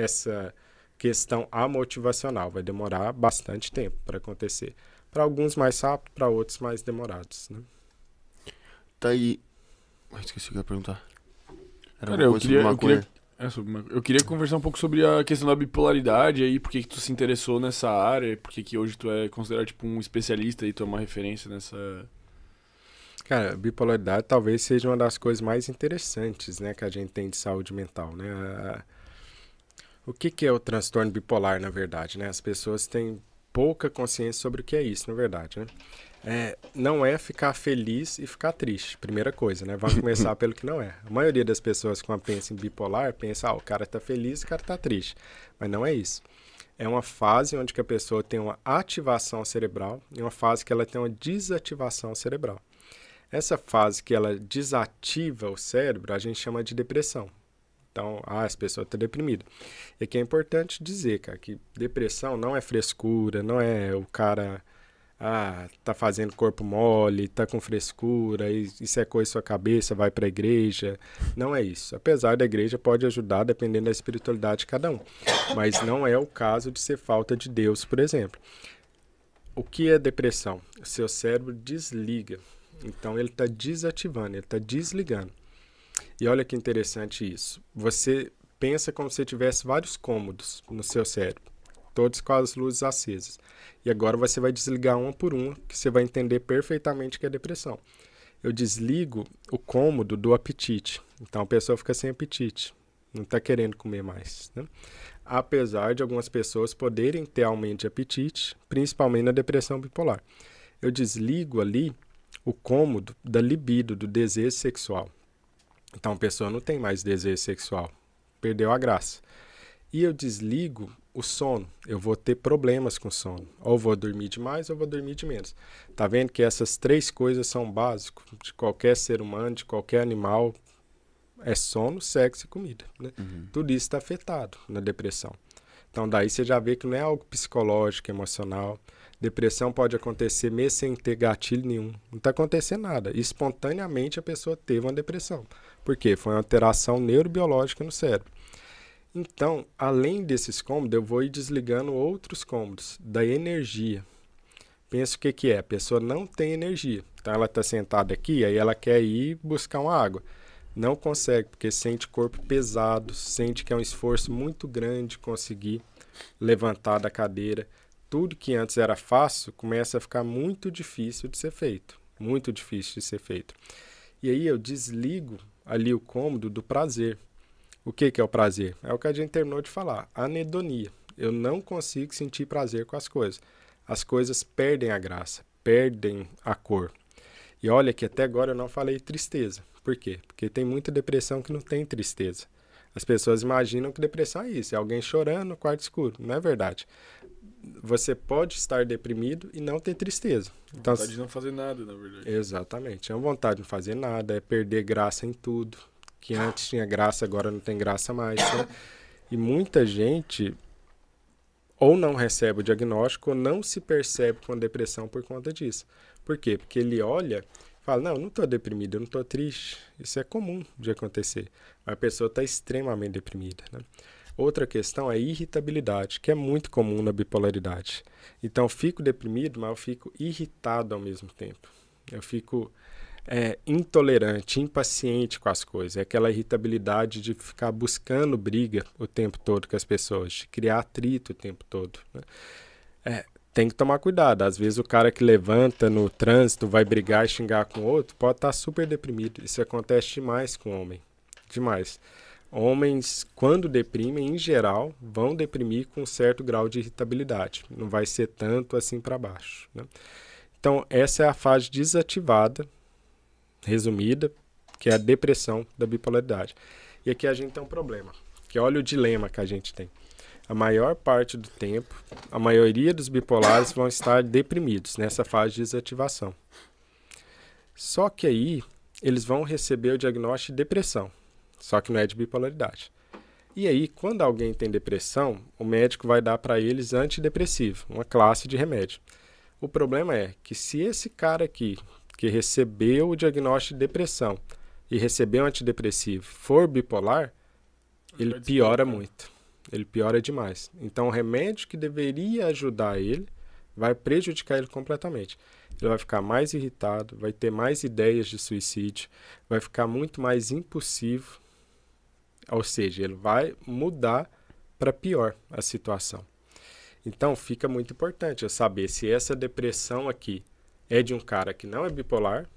essa questão amotivacional. Vai demorar bastante tempo para acontecer. Para alguns mais rápido, para outros mais demorados, né? Tá aí. Esqueci o que eu ia perguntar. Era Cara, uma coisa sobre maconha. eu queria conversar um pouco sobre a questão da bipolaridade aí, por que que tu se interessou nessa área, por que que hoje tu é considerado tipo um especialista e tu é uma referência nessa... Cara, bipolaridade talvez seja uma das coisas mais interessantes, né, que a gente tem de saúde mental, né? O que que é o transtorno bipolar, na verdade, né? As pessoas têm pouca consciência sobre o que é isso, na verdade, né? Não é ficar feliz e ficar triste, primeira coisa, né? Vamos começar pelo que não é. A maioria das pessoas, quando pensa em bipolar, pensa, o cara tá feliz e o cara tá triste. Mas não é isso. É uma fase onde que a pessoa tem uma ativação cerebral e uma fase que ela tem uma desativação cerebral. Essa fase que ela desativa o cérebro, a gente chama de depressão. Então, as pessoas estão deprimidas. E aqui é importante dizer, cara, que depressão não é frescura, não é o cara, tá fazendo corpo mole, tá com frescura, isso é coisa da sua cabeça, vai para a igreja. Não é isso. Apesar da igreja pode ajudar, dependendo da espiritualidade de cada um. Mas não é o caso de ser falta de Deus, por exemplo. O que é depressão? O seu cérebro desliga. Então, ele está desativando, ele está desligando. E olha que interessante isso. Você pensa como se tivesse vários cômodos no seu cérebro, todos com as luzes acesas. E agora você vai desligar uma por uma, que você vai entender perfeitamente o que é depressão. Eu desligo o cômodo do apetite. Então, a pessoa fica sem apetite, não está querendo comer mais, né? Apesar de algumas pessoas poderem ter aumento de apetite, principalmente na depressão bipolar. Eu desligo ali o cômodo da libido, do desejo sexual. Então a pessoa não tem mais desejo sexual, perdeu a graça. E eu desligo o sono, eu vou ter problemas com sono. Ou vou dormir demais ou vou dormir de menos. Tá vendo que essas três coisas são básicas de qualquer ser humano, de qualquer animal. É sono, sexo e comida, né? Tudo isso está afetado na depressão. Então daí você já vê que não é algo psicológico, emocional. Depressão pode acontecer mesmo sem ter gatilho nenhum. Não está acontecendo nada. Espontaneamente a pessoa teve uma depressão. Por quê? Foi uma alteração neurobiológica no cérebro. Então, além desses cômodos, eu vou ir desligando outros cômodos da energia. Pensa o que é. A pessoa não tem energia. Então ela está sentada aqui, aí ela quer ir buscar uma água. Não consegue, porque sente o corpo pesado, sente que é um esforço muito grande conseguir levantar da cadeira. Tudo que antes era fácil começa a ficar muito difícil de ser feito. Muito difícil de ser feito. E aí eu desligo ali o cômodo do prazer. O que é o prazer? É o que a gente terminou de falar. Anedonia. Eu não consigo sentir prazer com as coisas. As coisas perdem a graça, perdem a cor. E olha que até agora eu não falei tristeza. Por quê? Porque tem muita depressão que não tem tristeza. As pessoas imaginam que depressão é isso, é alguém chorando no quarto escuro. Não é verdade. Você pode estar deprimido e não ter tristeza. Então, vontade de não fazer nada, na verdade. Exatamente. É uma vontade de não fazer nada, é perder graça em tudo. Que antes tinha graça, agora não tem graça mais. Né? E muita gente ou não recebe o diagnóstico ou não se percebe com depressão por conta disso. Por quê? Porque ele olha e fala, não estou deprimido, eu não estou triste. Isso é comum de acontecer. Mas a pessoa está extremamente deprimida, né? Outra questão é a irritabilidade, que é muito comum na bipolaridade. Então, eu fico deprimido, mas eu fico irritado ao mesmo tempo. Eu fico intolerante, impaciente com as coisas. É aquela irritabilidade de ficar buscando briga o tempo todo com as pessoas, de criar atrito o tempo todo. Né? Tem que tomar cuidado. Às vezes o cara que levanta no trânsito, vai brigar e xingar com o outro, pode estar super deprimido. Isso acontece demais com o homem. Demais. Homens, quando deprimem, em geral, vão deprimir com um certo grau de irritabilidade. Não vai ser tanto assim para baixo. Né? Então, essa é a fase desativada, resumida, que é a depressão da bipolaridade. E aqui a gente tem um problema, que olha o dilema que a gente tem. A maior parte do tempo, a maioria dos bipolares vão estar deprimidos nessa fase de desativação. Só que aí, eles vão receber o diagnóstico de depressão. Só que não é de bipolaridade. E aí, quando alguém tem depressão, o médico vai dar para eles antidepressivo, uma classe de remédio. O problema é que se esse cara aqui, que recebeu o diagnóstico de depressão e recebeu um antidepressivo, for bipolar, ele piora muito. ele piora demais. Então o remédio que deveria ajudar ele vai prejudicar ele completamente. Ele vai ficar mais irritado, vai ter mais ideias de suicídio, vai ficar muito mais impulsivo, ou seja, ele vai mudar para pior a situação. Então fica muito importante eu saber se essa depressão aqui é de um cara que não é bipolar,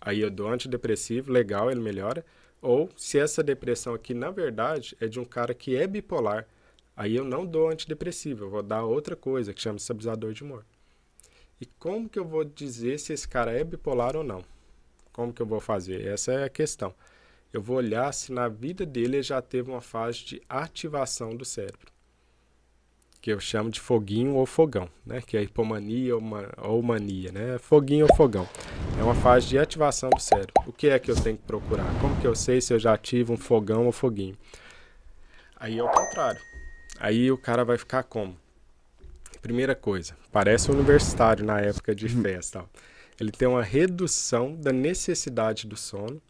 aí eu dou antidepressivo, legal, ele melhora, ou se essa depressão aqui, na verdade, é de um cara que é bipolar, aí eu não dou antidepressivo, eu vou dar outra coisa que chama estabilizador de humor. E como que eu vou dizer se esse cara é bipolar ou não? Como que eu vou fazer? Essa é a questão. Eu vou olhar se na vida dele ele já teve uma fase de ativação do cérebro, que eu chamo de foguinho ou fogão, né? Que é hipomania ou mania, né? Foguinho ou fogão. É uma fase de ativação do cérebro. O que é que eu tenho que procurar? Como que eu sei se eu já ativo um fogão ou foguinho? Aí é o contrário. Aí o cara vai ficar como? Primeira coisa, parece um universitário na época de festa. Ó. Ele tem uma redução da necessidade do sono.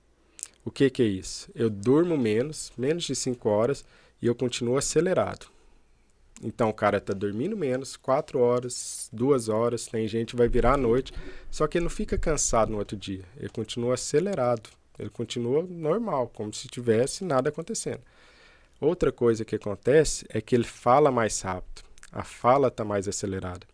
O que é isso? Eu durmo menos de 5 horas, e eu continuo acelerado. Então o cara está dormindo menos, 4 horas, 2 horas, tem gente que vai virar à noite, só que ele não fica cansado no outro dia. Ele continua acelerado, ele continua normal, como se tivesse nada acontecendo. Outra coisa que acontece é que ele fala mais rápido. A fala está mais acelerada.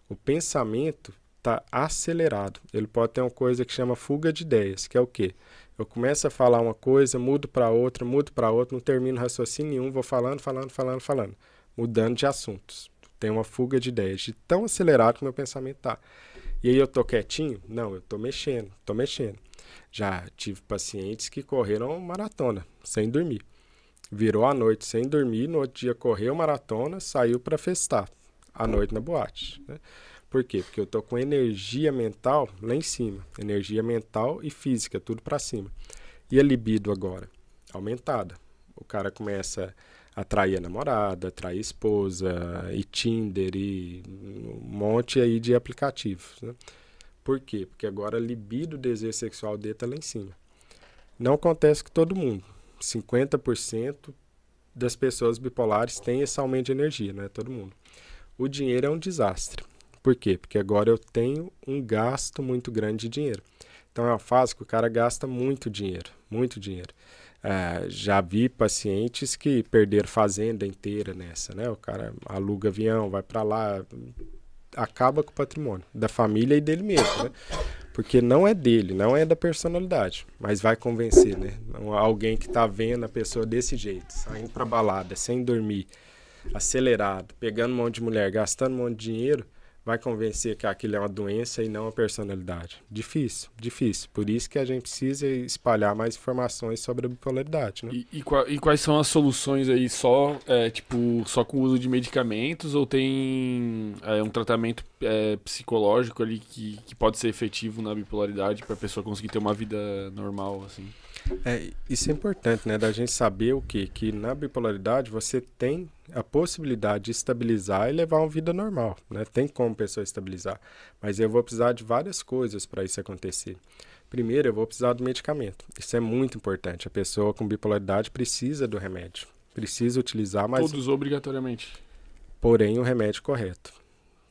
O pensamento está acelerado. Ele pode ter uma coisa que chama fuga de ideias, que é o quê? Eu começo a falar uma coisa, mudo para outra, não termino raciocínio nenhum, vou falando, mudando de assuntos. Tem uma fuga de ideias, de tão acelerado que meu pensamento está. E aí eu estou quietinho? Não, eu estou mexendo. Já tive pacientes que correram maratona, sem dormir. Virou à noite sem dormir, no outro dia correu maratona, saiu para festar à noite na boate. Né? Por quê? Porque eu tô com energia mental lá em cima, energia mental e física, tudo para cima. E a libido agora? Aumentada. O cara começa a atrair a namorada, atrair a esposa, e Tinder, e um monte aí de aplicativos. Né? Por quê? Porque agora a libido, o desejo sexual dele tá lá em cima. Não acontece com todo mundo. 50% das pessoas bipolares têm esse aumento de energia, não é todo mundo. O dinheiro é um desastre. Por quê? Porque agora eu tenho um gasto muito grande de dinheiro. Então é uma fase que o cara gasta muito dinheiro, muito dinheiro. Já vi pacientes que perderam fazenda inteira nessa, né? O cara aluga avião, vai para lá, acaba com o patrimônio da família e dele mesmo, né? Porque não é dele, não é da personalidade, mas vai convencer, né? Alguém que tá vendo a pessoa desse jeito, saindo pra balada, sem dormir, acelerado, pegando um monte de mulher, gastando um monte de dinheiro, vai convencer que aquilo é uma doença e não uma personalidade. Difícil, difícil. Por isso que a gente precisa espalhar mais informações sobre a bipolaridade, né? E quais são as soluções aí? Só com o uso de medicamentos ou tem um tratamento psicológico ali que pode ser efetivo na bipolaridade para a pessoa conseguir ter uma vida normal, assim? Isso é importante, né? Da gente saber o quê? Que na bipolaridade você tem a possibilidade de estabilizar e levar uma vida normal, né? Tem como a pessoa estabilizar. Mas eu vou precisar de várias coisas para isso acontecer. Primeiro, eu vou precisar do medicamento. Isso é muito importante. A pessoa com bipolaridade precisa do remédio. Precisa utilizar, mas... Todos obrigatoriamente. Porém, o remédio correto.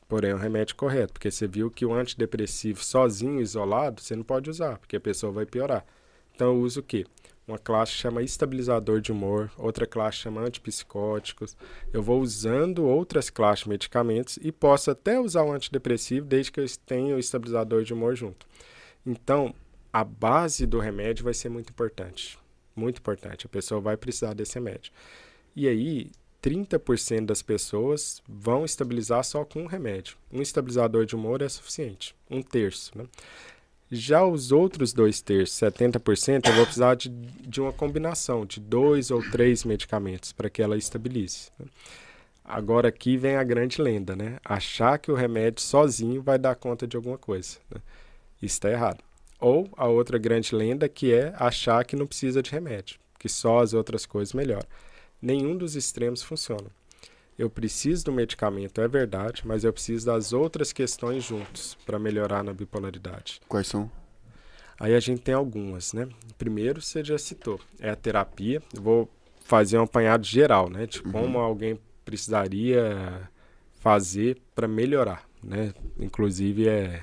Porque você viu que o antidepressivo sozinho, isolado, você não pode usar, porque a pessoa vai piorar. Então eu uso o quê? Uma classe chama estabilizador de humor, outra classe chama antipsicóticos. Eu vou usando outras classes de medicamentos e posso até usar um antidepressivo desde que eu tenha o estabilizador de humor junto. Então, a base do remédio vai ser muito importante. Muito importante. A pessoa vai precisar desse remédio. E aí, 30% das pessoas vão estabilizar só com um remédio. Um estabilizador de humor é suficiente. 1/3, né? Já os outros 2/3, 70%, eu vou precisar de uma combinação de 2 ou 3 medicamentos para que ela estabilize. Agora aqui vem a grande lenda, né? Achar que o remédio sozinho vai dar conta de alguma coisa. Né? Isso está errado. Ou a outra grande lenda que é achar que não precisa de remédio, que só as outras coisas melhoram. Nenhum dos extremos funciona. Eu preciso do medicamento, é verdade, mas eu preciso das outras questões juntos para melhorar na bipolaridade. Quais são? Aí a gente tem algumas, né? Primeiro, você já citou, é a terapia. Eu vou fazer um apanhado geral, né? De como alguém precisaria fazer para melhorar, né? Inclusive é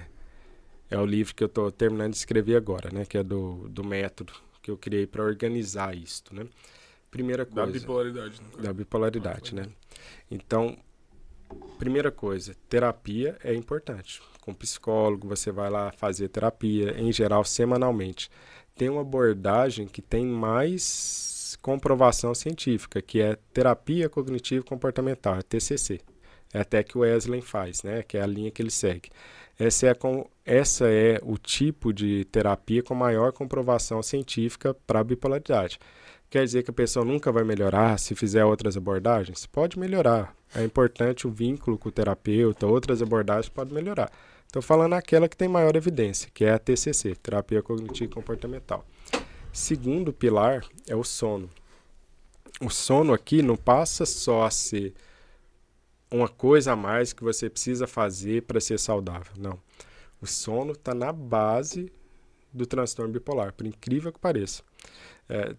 o livro que eu estou terminando de escrever agora, né? Que é do método que eu criei para organizar isto, né? Primeira coisa. Da bipolaridade. Da bipolaridade, né? Então, primeira coisa, terapia é importante. Com psicólogo, você vai lá fazer terapia, em geral, semanalmente. Tem uma abordagem que tem mais comprovação científica, que é terapia cognitivo-comportamental, TCC. É até que o Esalen faz, né? Que é a linha que ele segue. Essa é o tipo de terapia com maior comprovação científica para a bipolaridade. Quer dizer que a pessoa nunca vai melhorar se fizer outras abordagens? Pode melhorar. É importante o vínculo com o terapeuta, outras abordagens podem melhorar. Estou falando aquela que tem maior evidência, que é a TCC, Terapia Cognitivo-Comportamental. Segundo pilar é o sono. O sono aqui não passa só a ser uma coisa a mais que você precisa fazer para ser saudável. Não. O sono está na base do transtorno bipolar, por incrível que pareça.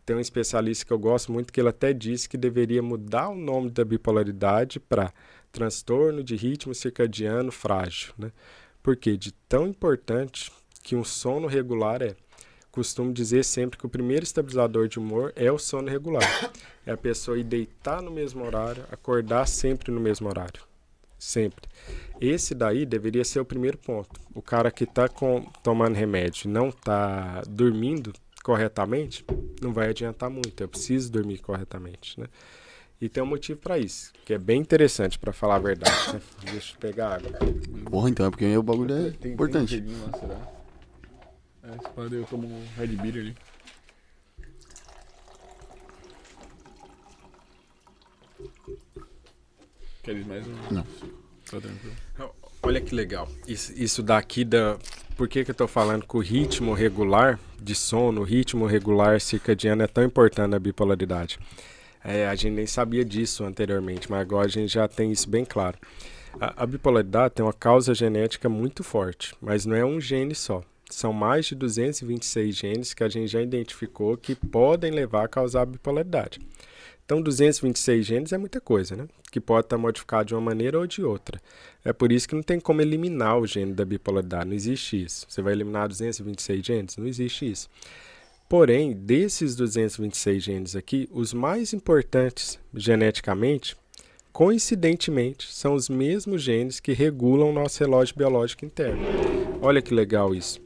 Tem um especialista que eu gosto muito que ele até disse que deveria mudar o nome da bipolaridade para transtorno de ritmo circadiano frágil, né? Porque de tão importante que um sono regular é. Costumo dizer sempre que o primeiro estabilizador de humor é o sono regular. É a pessoa ir deitar no mesmo horário, acordar sempre no mesmo horário. Sempre. Esse daí deveria ser o primeiro ponto. O cara que está tomando remédio e não está dormindo corretamente, não vai adiantar muito. Eu preciso dormir corretamente, né? E tem um motivo para isso, que é bem interessante, para falar a verdade, né? Deixa eu pegar água. Porra, então é porque o bagulho é importante. Tem um lá, será? Esse pode eu tomo um Red Beer ali. Queres mais um? Não. Tá tranquilo. Olha que legal. Isso daqui Por que eu estou falando que o ritmo regular de sono, o ritmo regular circadiano é tão importante na bipolaridade? A gente nem sabia disso anteriormente, mas agora a gente já tem isso bem claro. A bipolaridade tem uma causa genética muito forte, mas não é um gene só. São mais de 226 genes que a gente já identificou que podem levar a causar a bipolaridade. Então, 226 genes é muita coisa, né? Que pode estar modificado de uma maneira ou de outra. É por isso que não tem como eliminar o gene da bipolaridade. Não existe isso. Você vai eliminar 226 genes? Não existe isso. Porém, desses 226 genes aqui, os mais importantes geneticamente, coincidentemente, são os mesmos genes que regulam o nosso relógio biológico interno. Olha que legal isso.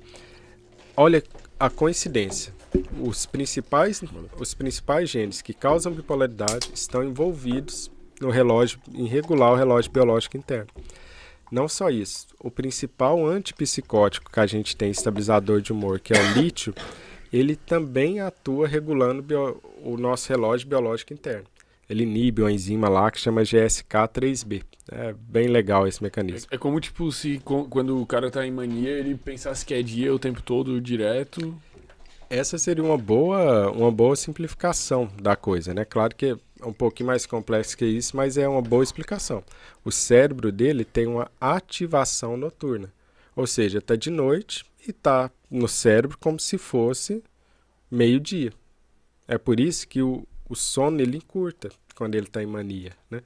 Olha a coincidência. Os principais genes que causam bipolaridade estão envolvidos em regular o relógio biológico interno. Não só isso. O principal antipsicótico que a gente tem, estabilizador de humor, que é o lítio, ele também atua regulando o nosso relógio biológico interno. Ele inibe uma enzima lá que chama GSK3B. É bem legal esse mecanismo. É como, tipo, se quando o cara tá em mania, ele pensasse que é dia o tempo todo, direto. Essa seria uma boa simplificação da coisa, né? Claro que é um pouquinho mais complexo que isso, mas é uma boa explicação. O cérebro dele tem uma ativação noturna. Ou seja, está de noite e está no cérebro como se fosse meio-dia. É por isso que o sono ele encurta quando ele está em mania, né?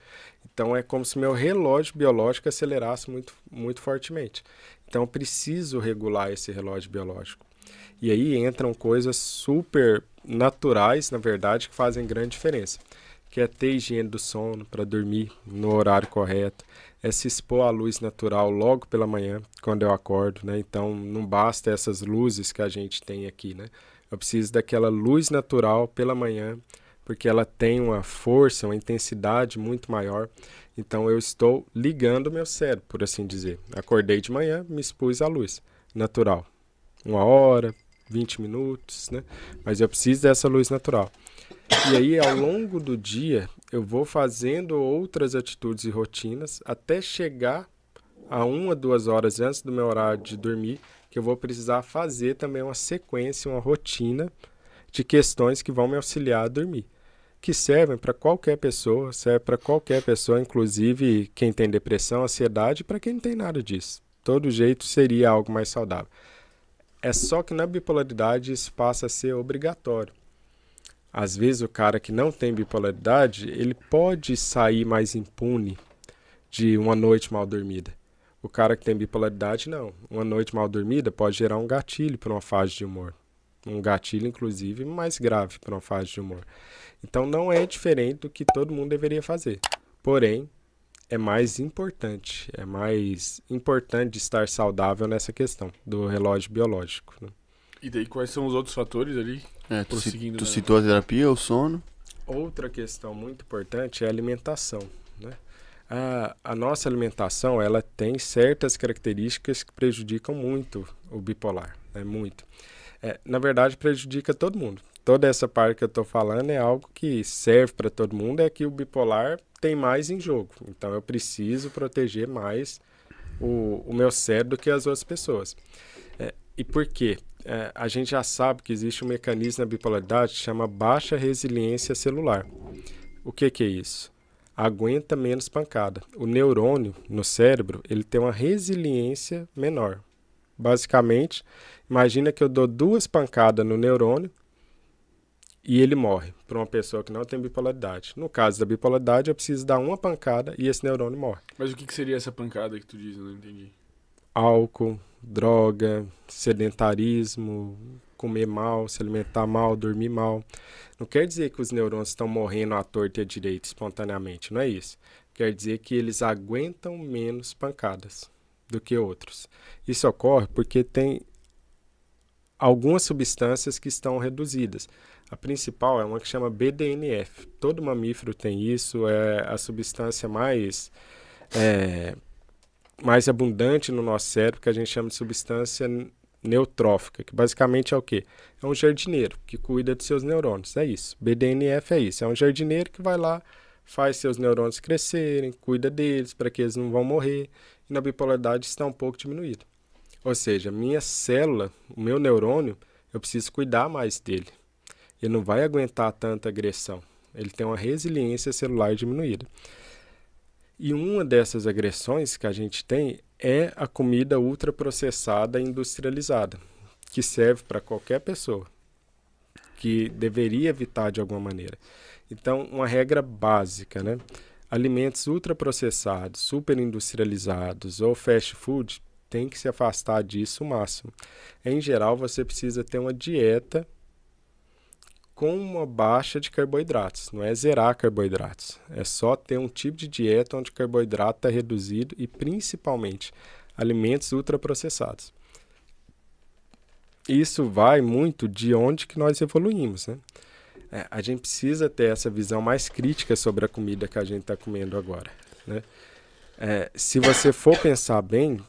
Então é como se meu relógio biológico acelerasse muito, muito fortemente. Então eu preciso regular esse relógio biológico. E aí entram coisas super naturais, na verdade, que fazem grande diferença. Que é ter higiene do sono para dormir no horário correto, é se expor à luz natural logo pela manhã, quando eu acordo, né? Então não basta essas luzes que a gente tem aqui, né? Eu preciso daquela luz natural pela manhã, porque ela tem uma força, uma intensidade muito maior. Então eu estou ligando o meu cérebro, por assim dizer. Acordei de manhã, me expus à luz natural. 1 hora, 20 minutos, né? Mas eu preciso dessa luz natural. E aí, ao longo do dia, eu vou fazendo outras atitudes e rotinas até chegar a 1 a 2 horas antes do meu horário de dormir, que eu vou precisar fazer também uma sequência, uma rotina de questões que vão me auxiliar a dormir, que servem para qualquer pessoa, inclusive quem tem depressão, ansiedade, para quem não tem nada disso. Todo jeito seria algo mais saudável. É só que na bipolaridade isso passa a ser obrigatório. Às vezes o cara que não tem bipolaridade, ele pode sair mais impune de uma noite mal dormida. O cara que tem bipolaridade, não. Uma noite mal dormida pode gerar um gatilho para uma fase de humor. Um gatilho, inclusive, mais grave para uma fase de humor. Então, não é diferente do que todo mundo deveria fazer. Porém, é mais importante de estar saudável nessa questão do relógio biológico, né? E daí, quais são os outros fatores ali? Tu citou a terapia, o sono. Outra questão muito importante é a alimentação, né? A nossa alimentação, ela tem certas características que prejudicam muito o bipolar, né? Muito. Na verdade, prejudica todo mundo. Toda essa parte que eu estou falando é algo que serve para todo mundo, é que o bipolar tem mais em jogo. Então, eu preciso proteger mais o meu cérebro do que as outras pessoas. E por quê? A gente já sabe que existe um mecanismo na bipolaridade que chama baixa resiliência celular. O que é isso? Aguenta menos pancada. O neurônio no cérebro, ele tem uma resiliência menor. Basicamente, imagina que eu dou 2 pancadas no neurônio e ele morre, para uma pessoa que não tem bipolaridade. No caso da bipolaridade, eu preciso dar 1 pancada e esse neurônio morre. Mas o que seria essa pancada que tu diz? Eu não entendi. Álcool, droga, sedentarismo, comer mal, se alimentar mal, dormir mal. Não quer dizer que os neurônios estão morrendo à torta e à direita espontaneamente, não é isso. Quer dizer que eles aguentam menos pancadas do que outros. Isso ocorre porque tem algumas substâncias que estão reduzidas. A principal é uma que chama BDNF. Todo mamífero tem isso, é a substância mais abundante no nosso cérebro, que a gente chama de substância neutrófica, que basicamente é o quê? É um jardineiro que cuida dos seus neurônios, é isso. BDNF é isso, é um jardineiro que vai lá, faz seus neurônios crescerem, cuida deles para que eles não vão morrer, e na bipolaridade está um pouco diminuído. Ou seja, minha célula, o meu neurônio, eu preciso cuidar mais dele. Ele não vai aguentar tanta agressão, ele tem uma resiliência celular diminuída. E uma dessas agressões que a gente tem é a comida ultraprocessada e industrializada, que serve para qualquer pessoa, que deveria evitar de alguma maneira. Então, uma regra básica, né? Alimentos ultraprocessados, superindustrializados ou fast food, tem que se afastar disso o máximo. Em geral, você precisa ter uma dieta com uma baixa de carboidratos. Não é zerar carboidratos. É só ter um tipo de dieta onde o carboidrato está reduzido e, principalmente, alimentos ultraprocessados. Isso vai muito de onde que nós evoluímos, né? A gente precisa ter essa visão mais crítica sobre a comida que a gente está comendo agora, né? Se você for pensar bem,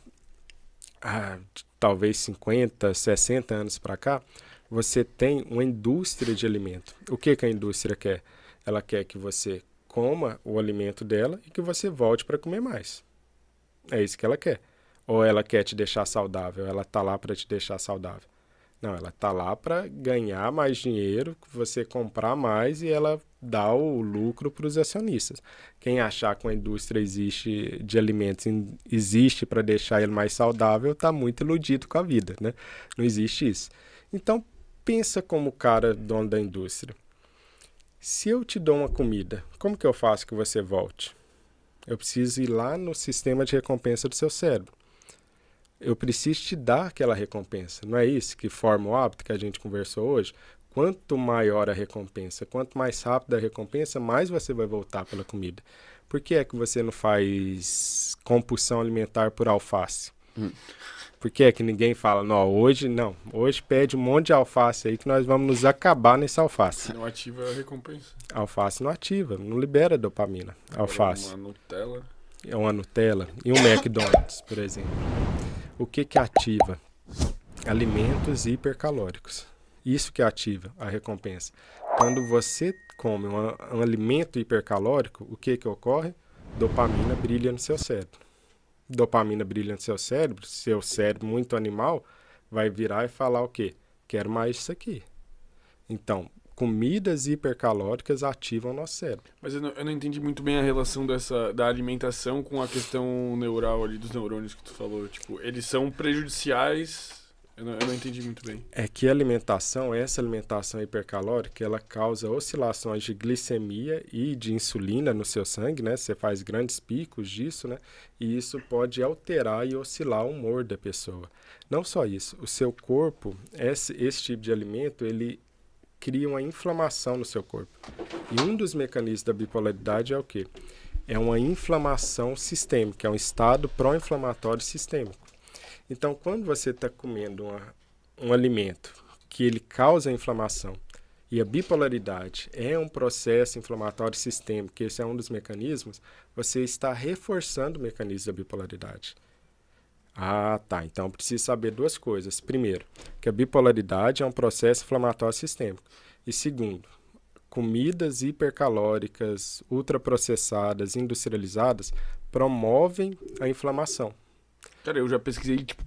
talvez 50, 60 anos para cá, você tem uma indústria de alimento. O que a indústria quer? Ela quer que você coma o alimento dela e que você volte para comer mais. É isso que ela quer. Ou ela quer te deixar saudável, ela está lá para te deixar saudável. Não, ela está lá para ganhar mais dinheiro, você comprar mais e ela dá o lucro para os acionistas. Quem achar que uma indústria existe de alimentos existe para deixar ele mais saudável está muito iludido com a vida, né? Não existe isso. Então, pensa como o cara dono da indústria. Se eu te dou uma comida, como que eu faço que você volte? Eu preciso ir lá no sistema de recompensa do seu cérebro. Eu preciso te dar aquela recompensa. Não é isso que forma o hábito que a gente conversou hoje? Quanto maior a recompensa, quanto mais rápida a recompensa, mais você vai voltar pela comida. Por que é que você não faz compulsão alimentar por alface? Por que é que ninguém fala, hoje pede um monte de alface aí que nós vamos nos acabar nesse alface. Não ativa a recompensa. Alface não ativa, não libera dopamina. Alface. Uma Nutella. É uma Nutella e um McDonald's, por exemplo. O que ativa? Alimentos hipercalóricos. Isso que ativa a recompensa. Quando você come um alimento hipercalórico, o que ocorre? Dopamina brilha no seu cérebro. Dopamina brilha no seu cérebro muito animal, vai virar e falar o quê? Quero mais isso aqui. Então, comidas hipercalóricas ativam o nosso cérebro. Mas eu não entendi muito bem a relação da alimentação com a questão neural ali dos neurônios que tu falou. Tipo, eles são prejudiciais Eu não entendi muito bem. É que essa alimentação hipercalórica, ela causa oscilações de glicemia e de insulina no seu sangue, né? Você faz grandes picos disso, né? E isso pode alterar e oscilar o humor da pessoa. Não só isso, o seu corpo, esse tipo de alimento, ele cria uma inflamação no seu corpo. E um dos mecanismos da bipolaridade é o quê? É uma inflamação sistêmica, é um estado pró-inflamatório sistêmico. Então, quando você está comendo um alimento que ele causa inflamação, e a bipolaridade é um processo inflamatório sistêmico, que esse é um dos mecanismos, você está reforçando o mecanismo da bipolaridade. Ah, tá. Então, preciso saber duas coisas. Primeiro, que a bipolaridade é um processo inflamatório sistêmico. E segundo, comidas hipercalóricas, ultraprocessadas, industrializadas, promovem a inflamação. Cara, eu já pesquisei, tipo,